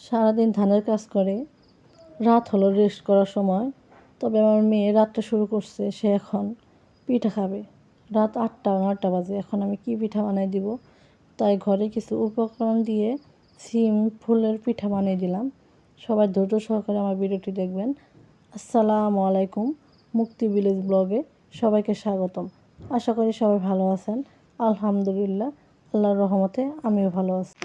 সারাদিন ধানের কাজ করে রাত হলো রেস্ট করার সময়। তবে আমার মেয়ে রাতটা শুরু করছে, সে এখন পিঠা খাবে। রাত 8টা-9টা বাজে। এখন আমি কি পিঠা বানাই দিব, তাই ঘরে কিছু উপকরণ দিয়ে সিম ফুলের পিঠা বানিয়ে দিলাম। সবাই ধৈর্য সহকারে আমার ভিডিওটি দেখবেন। আসসালামু আলাইকুম, মুক্তি ভিলেজ ব্লগে সবাইকে স্বাগতম। আশা করি সবাই ভালো আছেন। আলহামদুলিল্লাহ, আল্লাহর রহমতে আমিও ভালো আছি।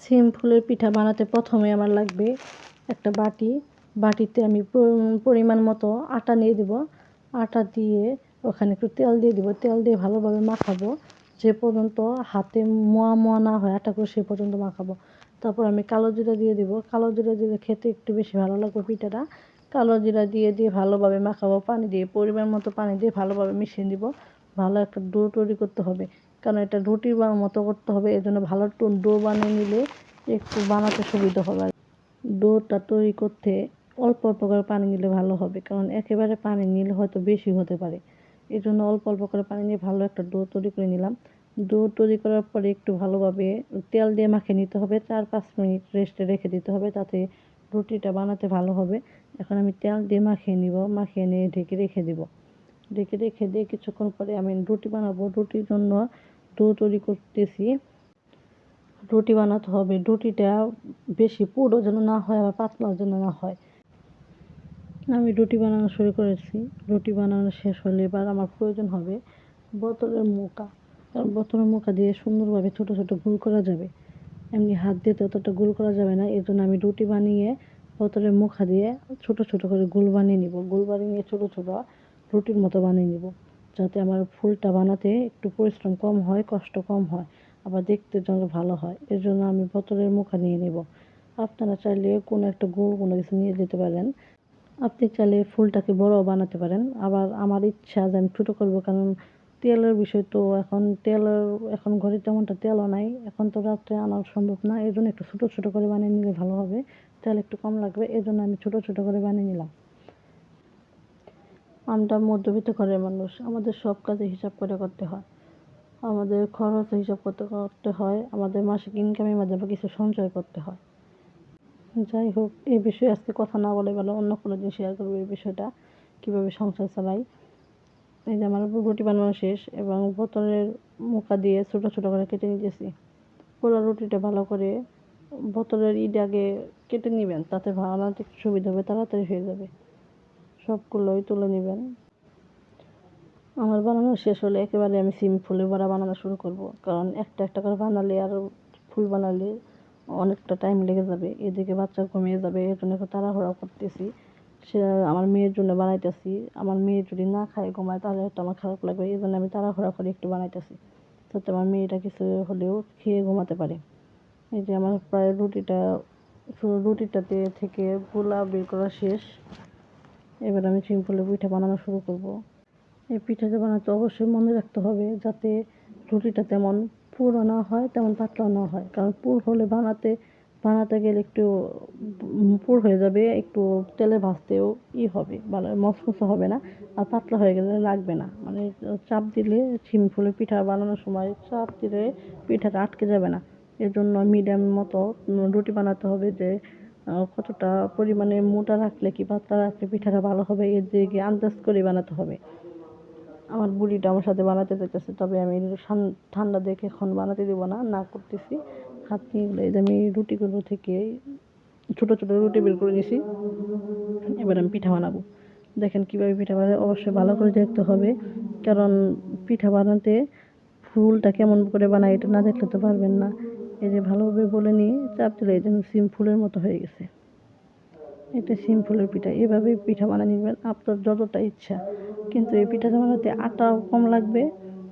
সিম ফুলের পিঠা বানাতে প্রথমে আমার লাগবে একটা বাটি। বাটিতে আমি পরিমাণ মতো আটা নিয়ে দেব। আটা দিয়ে ওখানে একটু তেল দিয়ে দিব। তেল দিয়ে ভালোভাবে মাখাবো, যে পর্যন্ত হাতে মোয়া মোয়া না হয় আটাগুলো সে পর্যন্ত মাখাবো। তারপর আমি কালো জিরা দিয়ে দিব। কালো জিরা দিলে খেতে একটু বেশি ভালো লাগবে পিঠাটা। কালো জিরা দিয়ে ভালোভাবে মাখাবো। পানি দিয়ে পরিমাণ মতো পানি দিয়ে ভালোভাবে মিশিয়ে দিব। ভালো একটা ডো তৈরি করতে হবে, কারণ এটা রুটির মতো করতে হবে। এই জন্য ভালো ডো বানিয়ে নিলে একটু বানাতে সুবিধা হবে। ডোটা তৈরি করতে অল্প অল্প করে পানি নিলে ভালো হবে, কারণ একেবারে পানি নিলে হয়তো বেশি হতে পারে। এই জন্য অল্প অল্প করে পানি নিয়ে ভালো একটা ডো তৈরি করে নিলাম। ডো তৈরি করার পরে একটু ভালোভাবে তেল দিয়ে মাখিয়ে নিতে হবে। 4-5 মিনিট রেস্টে রেখে দিতে হবে, তাতে রুটিটা বানাতে ভালো হবে। এখন আমি তেল দিয়ে মাখিয়ে নিব। মাখিয়ে নিয়ে ঢেকে রেখে দিব। ঢেকে রেখে দিয়ে কিছুক্ষণ পরে আমি রুটি বানাবো। রুটির জন্য ডো তৈরি করতেছি। রুটি বানাতে হবে। রুটিটা বেশি পুরো যেন না হয়, আবার পাতলাও যেন না হয়। আমি রুটি বানানো শুরু করেছি। রুটি বানানো শেষ হলে এবার আমার প্রয়োজন হবে বোতলের মুখা। কারণ বোতলের মুখা দিয়ে সুন্দরভাবে ছোট ছোট গোল করা যাবে। এমনি হাত দিয়ে ততটা গোল করা যাবে না। এই জন্য আমি রুটি বানিয়ে বোতলের মুখা দিয়ে ছোট ছোট করে গোল বানিয়ে নিব। গোল বানিয়ে নিয়ে ছোট ছোট রুটির মতো বানিয়ে নিব, যাতে আমার ফুলটা বানাতে একটু পরিশ্রম কম হয়, কষ্ট কম হয়, আবার দেখতে যেন ভালো হয়। এর জন্য আমি বোতলের মুখা নিয়ে নেব। আপনারা চাইলে কোনো একটা গোল কোনো কিছু নিয়ে যেতে পারেন। আপনি চাইলে ফুলটাকে বড়ও বানাতে পারেন। আবার আমার ইচ্ছা যে আমি ছোটো করবো, কারণ তেলের বিষয় তো, এখন ঘরে তেমনটা তেলও নাই। এখন তো রাত্রে আনা সম্ভব না। এই জন্য একটু ছোটো ছোটো করে বানিয়ে নিলে ভালো হবে। তেল একটু কম লাগবে, এই জন্য আমি ছোটো ছোটো করে বানিয়ে নিলাম। আমরা মধ্যবিত্ত ঘরের মানুষ, আমাদের সব কাজে হিসাব করে করতে হয়। আমাদের খরচ হিসাব করতে হয়। আমাদের মাসিক ইনকামের মাধ্যমে কিছু সঞ্চয় করতে হয়। যাই হোক, এই বিষয়ে আজকে কথা না বলে ভালো, অন্য কোনো দিন শেয়ার করবো এই বিষয়টা, কীভাবে সংসার চালাই। এই যে আমার রুটি বানানো শেষ এবং বোতলের মুখা দিয়ে ছোটো ছোটো করে কেটে নিতেছি। পুরো রুটিটা ভালো করে বোতলের আগে কেটে নেবেন, তাতে বানাতে সুবিধা হবে, তাড়াতাড়ি হয়ে যাবে। সবগুলোই তুলে নেবেন। আমার বানানো শেষ হলে একেবারে আমি সিম ফুলের বড়া বানানো শুরু করব, কারণ একটা একটা করে বানালে আর ফুল বানালে অনেকটা টাইম লেগে যাবে। এদিকে বাচ্চা ঘুমিয়ে যাবে, এর জন্য একটু তাড়াহুড়া করতেছি। সে আমার মেয়ের জন্য বানাইতেছি। আমার মেয়ে যদি না খায়, ঘুমায়, তাহলে হয়তো আমার খারাপ লাগবে। এই জন্য আমি তাড়াহুড়া করে একটু বানাইতেছি, যাতে আমার মেয়েটা কিছু হলেও খেয়ে ঘুমাতে পারে। এই যে আমার প্রায় রুটিটাতে থেকে গোলা বের করা শেষ। এবার আমি সিম্পলের পিঠা বানানো শুরু করব। এই পিঠাটা বানাতে অবশ্যই মনে রাখতে হবে যাতে রুটিটা তেমন পুরো না হয়, তেমন পাতলাও না হয়। কারণ পুর হলে বানাতে গেলে একটু পুর হয়ে যাবে, একটু তেলে ভাজতেও হবে, ভালো মচমচে হবে না। আর পাতলা হয়ে গেলে লাগবে না, মানে চাপ দিলে ফুলের পিঠা বানানোর সময় চাপ দিলে পিঠাটা আটকে যাবে না। এর জন্য মিডিয়াম মতো রুটি বানাতে হবে, যে কতটা পরিমাণে মোটা রাখলে কি পাতলা রাখলে পিঠাটা ভালো হবে, এর দিকে আন্দাজ করে বানাতে হবে। আমার বুড়িটা আমার সাথে বানাতে চাইতেছে, তবে আমি ঠান্ডা দেখে এখন বানাতে দেবো না, না করতেছি। হাত নিয়ে আমি রুটিগুলো থেকে ছোটো ছোটো রুটি বের করে নিয়েছি। এবার আমি পিঠা বানাবো। দেখেন কীভাবে পিঠা বানাবে, অবশ্যই ভালো করে দেখতে হবে, কারণ পিঠা বানাতে ফুলটা কেমন করে বানায় এটা না দেখলে তো পারবেন না। এই যে ভালোভাবে বলে নিয়ে চাপ দিলে এই যেন সিম ফুলের মতো হয়ে গেছে। এটা সিম ফুলের পিঠা। এভাবেই পিঠা বানিয়ে নেবেন আপনার যতটা ইচ্ছা। কিন্তু এই পিঠাটা বানাতে আটাও কম লাগবে,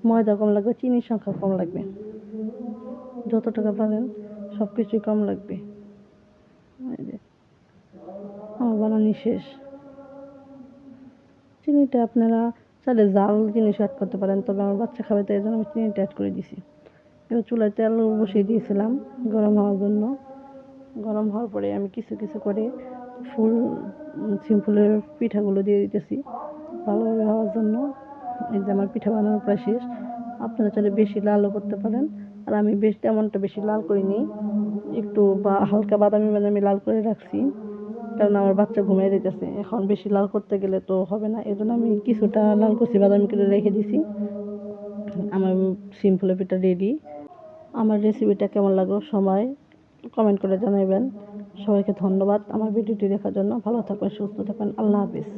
ময়দা কম লাগবে, চিনির সংখ্যা কম লাগবে। যত টাকা পারেন সব কিছুই কম লাগবে। আমার বানানি শেষ। চিনিটা আপনারা চাইলে জাল জিনিস অ্যাড করতে পারেন, তবে আমার বাচ্চা খাবে, তাই জন্য আমি চিনিটা অ্যাড করে দিছি। এবার চুলায় তেল বসিয়ে দিয়েছিলাম গরম হওয়ার জন্য। গরম হওয়ার পরে আমি কিছু কিছু করে সিম্পলের পিঠাগুলো দিয়ে দিতেছি ভালোভাবে হওয়ার জন্য। এই যে আমার পিঠা বানানো প্রায় শেষ। আপনারা চাইলে বেশি লালও করতে পারেন, আর আমি তেমনটা বেশি লাল করিনি, একটু একটু বা হালকা বাদামি বাদামি লাল করে রাখছি, কারণ আমার বাচ্চা ঘুমিয়ে দিতেছে। এখন বেশি লাল করতে গেলে তো হবে না, এই জন্য আমি কিছুটা লাল করছি, বাদামি করে রেখে দিছি। আমার সিম ফুলের পিঠা রেডি। আমার রেসিপিটা কেমন লাগলো সবাই কমেন্ট করে জানাবেন। সবাইকে ধন্যবাদ আমার ভিডিওটি দেখার জন্য। ভালো থাকবেন, সুস্থ থাকবেন। আল্লাহ হাফিজ।